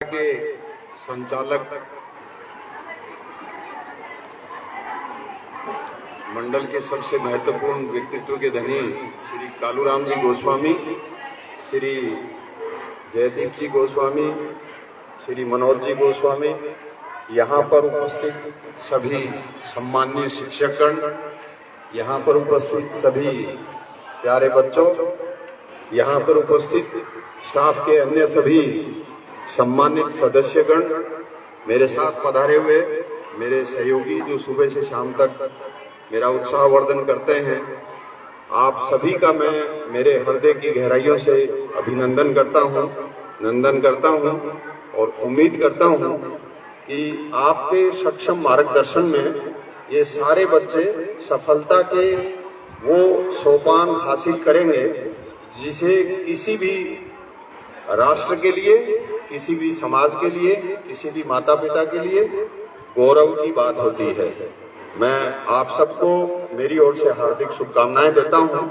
के संचालक मंडल के सबसे महत्वपूर्ण व्यक्तित्व के धनी श्री कालूराम जी गोस्वामी, श्री जयदीप जी गोस्वामी, श्री मनोज जी गोस्वामी, यहाँ पर उपस्थित सभी सम्माननीय शिक्षकगण, यहाँ पर उपस्थित सभी प्यारे बच्चों, यहाँ पर उपस्थित स्टाफ के अन्य सभी सम्मानित सदस्यगण, मेरे साथ पधारे हुए मेरे सहयोगी जो सुबह से शाम तक मेरा उत्साहवर्धन करते हैं, आप सभी का मैं मेरे हृदय की गहराइयों से अभिनंदन करता हूँ, नंदन करता हूँ और उम्मीद करता हूँ कि आपके सक्षम मार्गदर्शन में ये सारे बच्चे सफलता के वो सोपान हासिल करेंगे जिसे किसी भी राष्ट्र के लिए, किसी भी समाज के लिए, किसी भी माता पिता के लिए गौरव की बात होती है। मैं आप सबको मेरी ओर से हार्दिक शुभकामनाएं देता हूं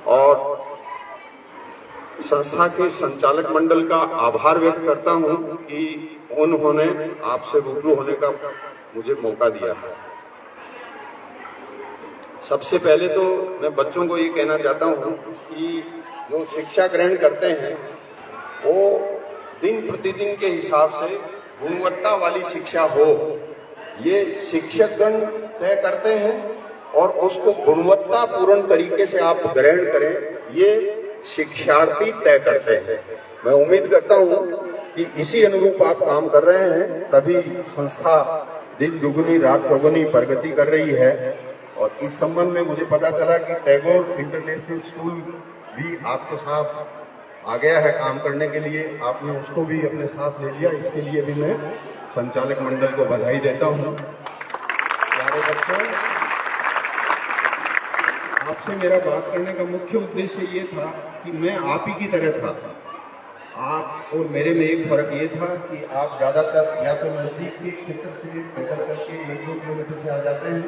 और संस्था के संचालक मंडल का आभार व्यक्त करता हूं कि उन्होंने आपसे रूबरू होने का मुझे मौका दिया। सबसे पहले तो मैं बच्चों को ये कहना चाहता हूं कि जो शिक्षा ग्रहण करते हैं वो दिन प्रतिदिन के हिसाब से गुणवत्ता वाली शिक्षा हो, ये शिक्षकगण तय करते हैं और उसको गुणवत्तापूर्ण तरीके से आप ग्रहण करें, ये शिक्षार्थी तय करते हैं। मैं उम्मीद करता हूं कि इसी अनुरूप आप काम कर रहे हैं, तभी संस्था दिन दुगुनी रात चौगुनी प्रगति कर रही है। और इस संबंध में मुझे पता चला कि टैगोर इंटरनेशनल स्कूल भी आपके साथ आ गया है काम करने के लिए, आपने उसको भी अपने साथ ले लिया, इसके लिए भी मैं संचालक मंडल को बधाई देता हूं। प्यारे बच्चों, आपसे मेरा बात करने का मुख्य उद्देश्य ये था कि मैं आप ही की तरह था। आप और मेरे में एक फर्क ये था कि आप ज्यादातर या तो नजदीक के क्षेत्र से पैदल चल के 1-2 किलोमीटर से आ जाते हैं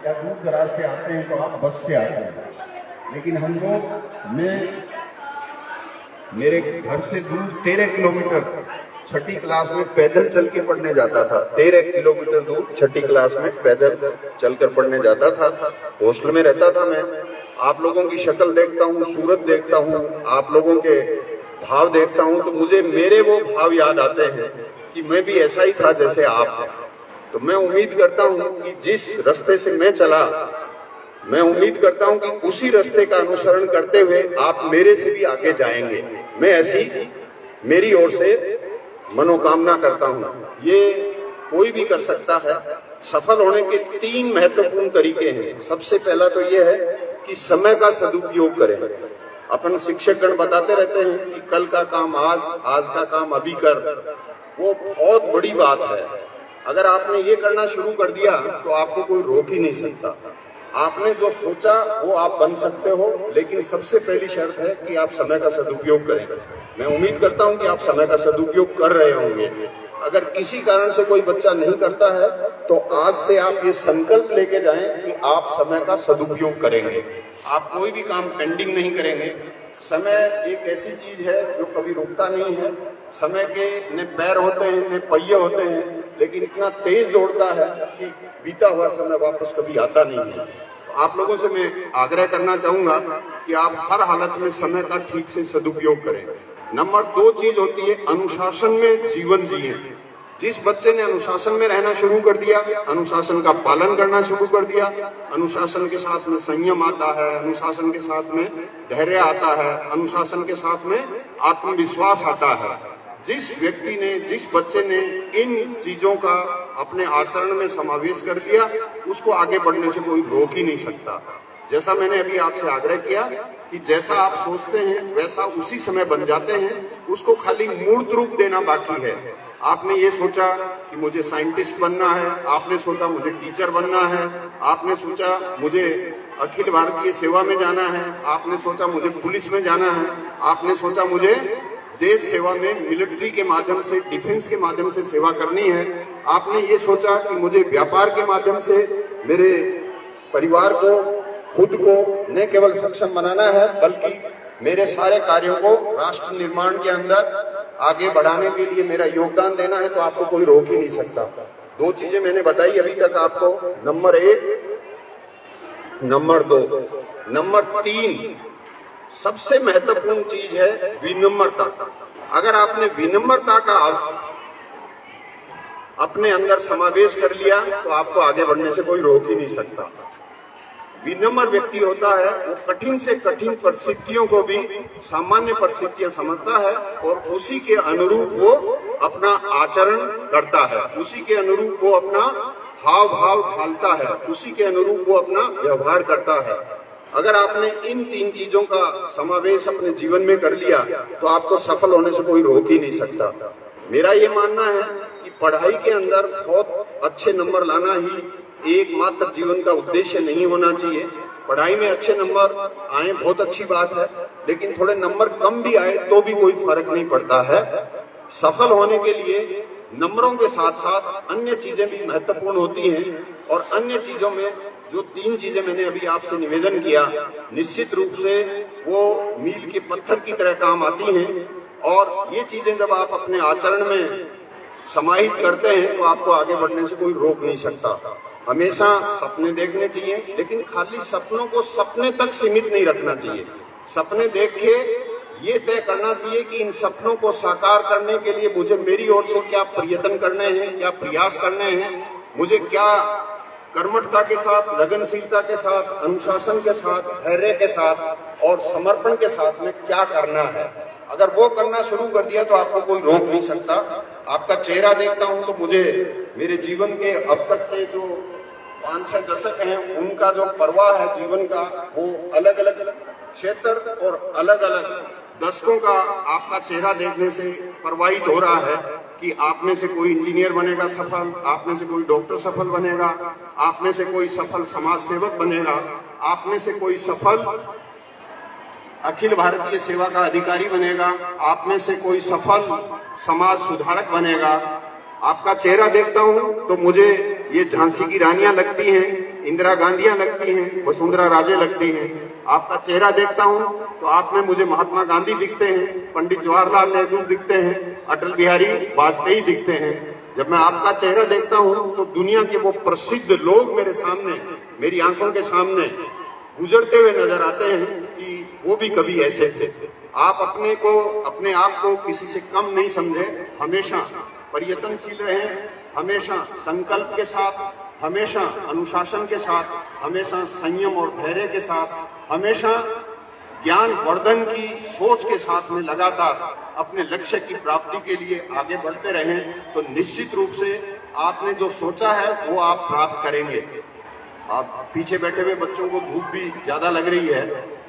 या दूर दराज से आते हैं तो आप बस से आते हैं, लेकिन हम लोग मेरे घर से दूर 13 किलोमीटर छठी क्लास में पैदल चल के पढ़ने जाता था। 13 किलोमीटर दूर छठी क्लास में पैदल चलकर पढ़ने जाता था। हॉस्टल में रहता था मैं। आप लोगों की शक्ल देखता हूँ, सूरत देखता हूँ, आप लोगों के भाव देखता हूँ तो मुझे मेरे वो भाव याद आते हैं कि मैं भी ऐसा ही था जैसे आप हैं। तो मैं उम्मीद करता हूँ कि जिस रास्ते से मैं चला, मैं उम्मीद करता हूं कि उसी रास्ते का अनुसरण करते हुए आप मेरे से भी आगे जाएंगे। मैं ऐसी मेरी ओर से मनोकामना करता हूं। ये कोई भी कर सकता है। सफल होने के 3 महत्वपूर्ण तरीके हैं। सबसे पहला तो ये है कि समय का सदुपयोग करें। अपन शिक्षकगण बताते रहते हैं कि कल का काम आज, आज का काम अभी कर। वो बहुत बड़ी बात है। अगर आपने ये करना शुरू कर दिया तो आपको कोई रोक ही नहीं सकता। आपने जो सोचा वो आप बन सकते हो, लेकिन सबसे पहली शर्त है कि आप समय का सदुपयोग करें। मैं उम्मीद करता हूं कि आप समय का सदुपयोग कर रहे होंगे। अगर किसी कारण से कोई बच्चा नहीं करता है तो आज से आप ये संकल्प लेके जाएं कि आप समय का सदुपयोग करेंगे। आप कोई भी काम पेंडिंग नहीं करेंगे। समय एक ऐसी चीज है जो कभी रुकता नहीं है। समय के न पैर होते हैं न पहिए होते हैं, लेकिन इतना तेज दौड़ता है कि बीता हुआ समय वापस कभी आता नहीं है। आप लोगों से मैं आग्रह करना चाहूंगा कि आप हर हालत में समय का ठीक से सदुपयोग करें। नंबर 2 चीज होती है अनुशासन में जीवन जिए। जिस बच्चे ने अनुशासन में रहना शुरू कर दिया, अनुशासन का पालन करना शुरू कर दिया, अनुशासन के साथ में संयम आता है, अनुशासन के साथ में धैर्य आता है, अनुशासन के साथ में आत्मविश्वास आता है। जिस व्यक्ति ने, जिस बच्चे ने इन चीजों का अपने आचरण में समावेश कर दिया, उसको आगे बढ़ने से कोई रोक ही नहीं सकता। जैसा मैंने अभी आपसे आग्रह किया कि जैसा आप सोचते हैं वैसा उसी समय बन जाते हैं, उसको खाली मूर्त रूप देना बाकी है। आपने ये सोचा कि मुझे साइंटिस्ट बनना है, आपने सोचा मुझे टीचर बनना है, आपने सोचा मुझे अखिल भारतीय सेवा में जाना है, आपने सोचा मुझे पुलिस में जाना है, आपने सोचा मुझे देश सेवा में मिलिट्री के माध्यम से, डिफेंस के माध्यम से सेवा करनी है, आपने ये सोचा कि मुझे व्यापार के माध्यम से मेरे परिवार को, खुद को न केवल सक्षम बनाना है बल्कि मेरे सारे कार्यों को राष्ट्र निर्माण के अंदर आगे बढ़ाने के लिए मेरा योगदान देना है तो आपको कोई रोक ही नहीं सकता। 2 चीजें मैंने बताई अभी तक आपको, नंबर 1, नंबर 2, नंबर 3 सबसे महत्वपूर्ण चीज है विनम्रता। अगर आपने विनम्रता का अपने अंदर समावेश कर लिया तो आपको आगे बढ़ने से कोई रोक ही नहीं सकता। विनम्र व्यक्ति होता है वो कठिन से कठिन परिस्थितियों को भी सामान्य परिस्थितियां समझता है और उसी के अनुरूप वो अपना आचरण करता है, उसी के अनुरूप वो अपना हाव भाव ढालता है, उसी के अनुरूप वो अपना व्यवहार करता है। अगर आपने इन 3 चीजों का समावेश अपने जीवन में कर लिया तो आपको सफल होने से कोई रोक ही नहीं सकता। मेरा ये मानना है कि पढ़ाई के अंदर बहुत अच्छे नंबर लाना ही एकमात्र जीवन का उद्देश्य नहीं होना चाहिए। पढ़ाई में अच्छे नंबर आए बहुत अच्छी बात है, लेकिन थोड़े नंबर कम भी आए तो भी कोई फर्क नहीं पड़ता है। सफल होने के लिए नंबरों के साथ साथ अन्य चीजें भी महत्वपूर्ण होती हैं और अन्य चीजों में जो 3 चीजें मैंने अभी आपसे निवेदन किया, निश्चित रूप से वो मील के पत्थर की तरह काम आती हैं और ये चीजें जब आप अपने आचरण में समाहित करते हैं तो आपको आगे बढ़ने से कोई रोक नहीं सकता। हमेशा सपने देखने चाहिए, लेकिन खाली सपनों को सपने तक सीमित नहीं रखना चाहिए। सपने देख के ये तय करना चाहिए कि इन सपनों को साकार करने के लिए मुझे मेरी ओर से क्या प्रयत्न करने हैं, क्या प्रयास करने हैं, मुझे क्या कर्मठता के साथ, लगनशीलता के साथ, अनुशासन के साथ, धैर्य के साथ और समर्पण के साथ में क्या करना है। अगर वो करना शुरू कर दिया तो आपको कोई रोक नहीं सकता। आपका चेहरा देखता हूं तो मुझे मेरे जीवन के अब तक के जो 5-6 दशक हैं उनका जो प्रवाह है जीवन का, वो अलग अलग क्षेत्र और अलग अलग दशकों का आपका चेहरा देखने से प्रवाहित हो रहा है कि आप में से कोई इंजीनियर बनेगा सफल, आप में से कोई डॉक्टर सफल बनेगा, आप में से कोई सफल समाज सेवक बनेगा, आप में से कोई सफल अखिल भारतीय सेवा का अधिकारी बनेगा, आप में से कोई सफल समाज सुधारक बनेगा। आपका चेहरा देखता हूं तो मुझे ये झांसी की रानियां लगती हैं, इंदिरा गांधियां लगती हैं, वसुंधरा राजे लगती हैं। आपका चेहरा देखता हूं तो आप में मुझे महात्मा गांधी दिखते हैं, पंडित जवाहरलाल नेहरू दिखते हैं, अटल बिहारी वाजपेयी दिखते हैं। जब मैं आपका चेहरा देखता हूं तो दुनिया के वो प्रसिद्ध लोग मेरे सामने, मेरी आंखों के सामने गुजरते हुए नजर आते हैं कि वो भी कभी ऐसे थे। आप अपने आप को किसी से कम नहीं समझे, हमेशा प्रयत्नशील रहें, हमेशा संकल्प के साथ, हमेशा अनुशासन के साथ, हमेशा संयम और धैर्य के साथ, हमेशा ज्ञान वर्धन की सोच के साथ में लगातार अपने लक्ष्य की प्राप्ति के लिए आगे बढ़ते रहें तो निश्चित रूप से आपने जो सोचा है वो आप प्राप्त करेंगे। आप पीछे बैठे हुए बच्चों को धूप भी ज्यादा लग रही है,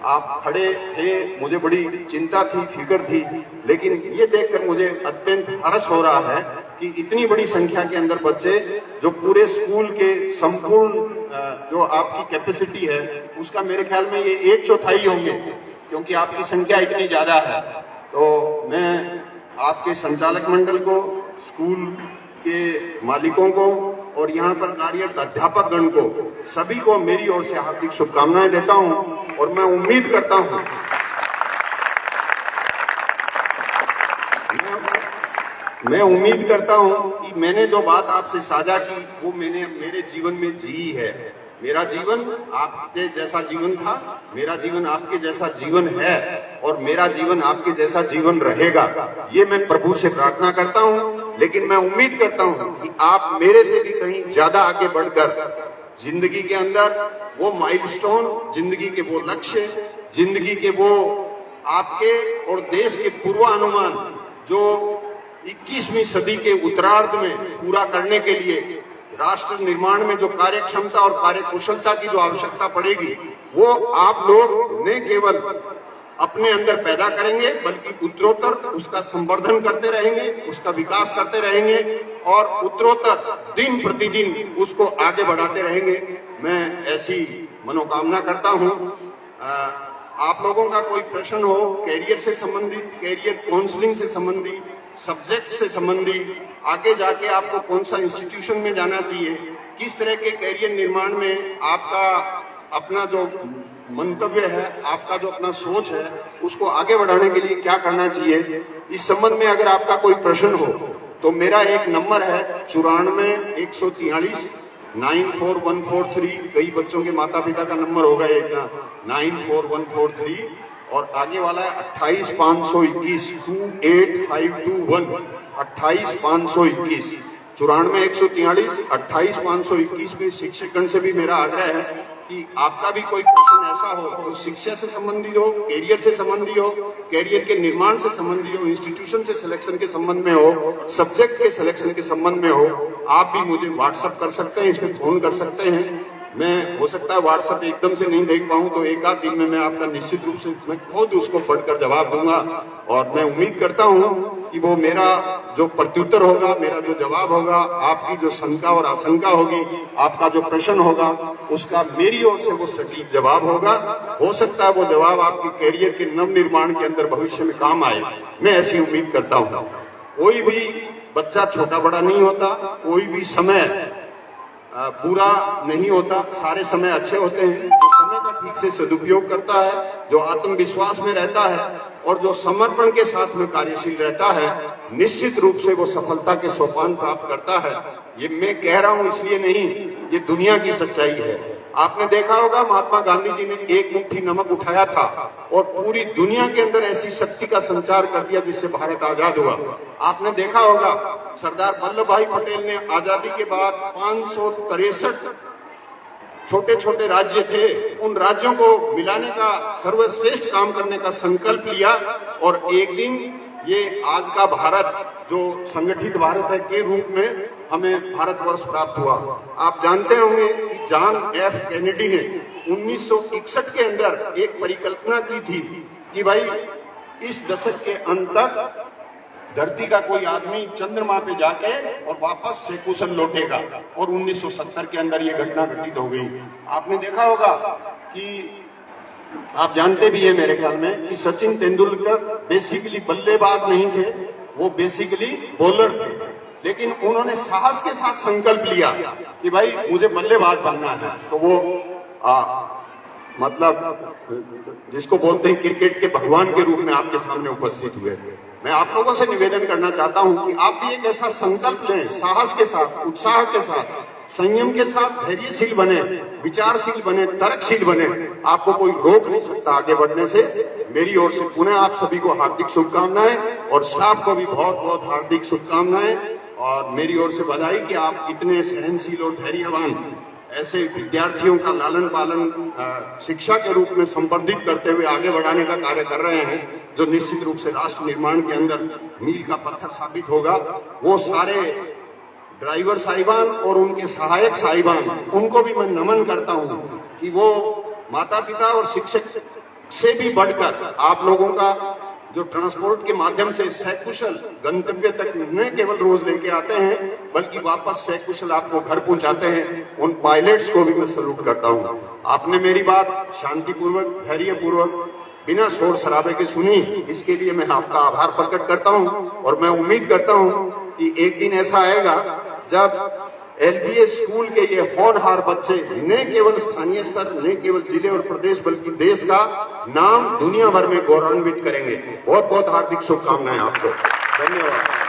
आप खड़े थे, मुझे बड़ी चिंता थी, फिक्र थी, लेकिन ये देखकर मुझे अत्यंत हर्ष हो रहा है कि इतनी बड़ी संख्या के अंदर बच्चे जो पूरे स्कूल के संपूर्ण जो आपकी कैपेसिटी है उसका मेरे ख्याल में ये 1/4 होंगे, क्योंकि आपकी संख्या इतनी ज्यादा है। तो मैं आपके संचालक मंडल को, स्कूल के मालिकों को और यहाँ पर कार्यरत अध्यापक गण को, सभी को मेरी ओर से हार्दिक शुभकामनाएं देता हूँ और मैं उम्मीद करता हूँ मैं उम्मीद करता हूँ कि मैंने जो बात आपसे साझा की वो मैंने मेरे जीवन में जी है। मेरा जीवन आपके जैसा जीवन था, मेरा जीवन आपके जैसा जीवन है और मेरा जीवन आपके जैसा जीवन रहेगा, ये मैं प्रभु से प्रार्थना करता हूँ। लेकिन मैं उम्मीद करता हूँ कि आप मेरे से भी कहीं ज्यादा आगे बढ़कर जिंदगी के अंदर वो माइलस्टोन, जिंदगी के वो लक्ष्य, जिंदगी के वो आपके और देश के पूर्वानुमान जो 21वीं सदी के उत्तरार्ध में पूरा करने के लिए राष्ट्र निर्माण में जो कार्य क्षमता और कार्य कुशलता की जो आवश्यकता पड़ेगी वो आप लोग न केवल अपने अंदर पैदा करेंगे बल्कि उत्तरोत्तर उसका संवर्धन करते रहेंगे, उसका विकास करते रहेंगे और उत्तरोत्तर दिन प्रतिदिन उसको आगे बढ़ाते रहेंगे। मैं ऐसी मनोकामना करता हूँ। आप लोगों का कोई प्रश्न हो कैरियर से संबंधित, कैरियर काउंसलिंग से संबंधित, सब्जेक्ट से संबंधित, आगे जाके आपको कौन सा इंस्टीट्यूशन में जाना चाहिए, किस तरह के कैरियर निर्माण में आपका अपना जो मंतव्य है, आपका जो अपना सोच है, उसको आगे बढ़ाने के लिए क्या करना चाहिए, इस संबंध में अगर आपका कोई प्रश्न हो तो मेरा एक नंबर है 94 143 94143। कई बच्चों के माता पिता का नंबर होगा एक ना 94143, और आगे वाला है 28 521 28521 28 521 94 143 28 521 में शिक्षकगण से भी मेरा आग्रह है कि आपका भी कोई प्रश्न ऐसा हो जो शिक्षा से संबंधित हो, कैरियर से संबंधी हो, कैरियर के निर्माण से संबंधी हो, इंस्टीट्यूशन से सिलेक्शन के संबंध में हो, सब्जेक्ट के सिलेक्शन के संबंध में हो, आप भी मुझे व्हाट्सएप कर सकते हैं, इसमें फोन कर सकते हैं। मैं हो सकता है व्हाट्सएप एकदम से नहीं देख पाऊं तो एक आध दिन में मैं आपका निश्चित रूप से मैं खुद उसको पढ़कर जवाब दूंगा, और मैं उम्मीद करता हूं कि वो मेरा जो प्रत्युत्तर होगा, मेरा जो जवाब होगा, आपकी जो शंका और आशंका होगी, आपका जो प्रश्न होगा, उसका मेरी ओर से वो सटीक जवाब होगा। हो सकता है वो जवाब आपके कैरियर के नव निर्माण के अंदर भविष्य में काम आए, मैं ऐसी उम्मीद करता हूँ। कोई भी बच्चा छोटा बड़ा नहीं होता, कोई भी समय पूरा नहीं होता, सारे समय अच्छे होते हैं। जो समय का ठीक से सदुपयोग करता है, जो आत्मविश्वास में रहता है और जो समर्पण के साथ में कार्यशील रहता है, निश्चित रूप से वो सफलता के सोपान प्राप्त करता है। ये मैं कह रहा हूं इसलिए नहीं, ये दुनिया की सच्चाई है। आपने देखा होगा महात्मा गांधी जी ने एक मुट्ठी नमक उठाया था और पूरी दुनिया के अंदर ऐसी शक्ति का संचार कर दिया जिससे भारत आजाद हुआ। आपने देखा होगा सरदार वल्लभ भाई पटेल ने आजादी के बाद 563 छोटे छोटे राज्य थे, उन राज्यों को मिलाने का सर्वश्रेष्ठ काम करने का संकल्प लिया, और एक दिन ये आज का भारत जो संगठित भारत है के रूप में हमें भारतवर्ष प्राप्त हुआ। आप जानते होंगे कि जॉन एफ कैनेडी ने 1961 के अंदर एक परिकल्पना की थी कि भाई इस दशक के अंत तक धरती का कोई आदमी चंद्रमा पे जाके और वापस सकुशल लौटेगा, और 1970 के अंदर ये घटना घटित हो गई। आपने देखा होगा कि आप जानते भी है मेरे ख्याल में कि सचिन तेंदुलकर बेसिकली बल्लेबाज नहीं थे, वो बेसिकली बॉलर थे, लेकिन उन्होंने साहस के साथ संकल्प लिया कि भाई मुझे बल्लेबाज बनना है। तो वो मतलब जिसको बोलते हैं क्रिकेट के भगवान के रूप में आपके सामने उपस्थित हुए। मैं आप लोगों से निवेदन करना चाहता हूं कि आप भी एक ऐसा संकल्प लें, साहस के साथ, उत्साह के साथ, संयम के साथ, धैर्यशील बने, विचारशील बने, तर्कशील बने। आपको कोई रोक नहीं सकता आगे बढ़ने से। मेरी ओर से पुनः आप सभी को हार्दिक शुभकामनाएं, और स्टाफ को भी बहुत बहुत हार्दिक शुभकामनाएं, और मेरी ओर से बधाई कि आप इतने सहनशील और धैर्यवान ऐसे विद्यार्थियों का लालन पालन शिक्षा के रूप में संवर्धित करते हुए आगे बढ़ाने का कार्य कर रहे हैं, जो निश्चित रूप से राष्ट्र निर्माण के अंदर मील का पत्थर साबित होगा। वो सारे ड्राइवर साहिबान और उनके सहायक साहिबान, उनको भी मैं नमन करता हूं कि वो माता पिता और शिक्षक से भी बढ़कर आप लोगों का जो ट्रांसपोर्ट के माध्यम से सकुशल गंतव्य तक न केवल रोज लेके आते हैं, बल्कि वापस सकुशल आपको घर पहुंचाते हैं, उन पायलट्स को भी मैं सैल्यूट करता हूं। आपने मेरी बात शांतिपूर्वक, धैर्यपूर्वक, बिना शोर शराबे के सुनी, इसके लिए मैं आपका आभार प्रकट करता हूं। और मैं उम्मीद करता हूं कि एक दिन ऐसा आएगा जब एलबीएस स्कूल के ये होनहार बच्चे न केवल स्थानीय स्तर, न केवल जिले और प्रदेश, बल्कि देश का नाम दुनिया भर में गौरवान्वित करेंगे। बहुत बहुत हार्दिक शुभकामनाएं आपको। धन्यवाद।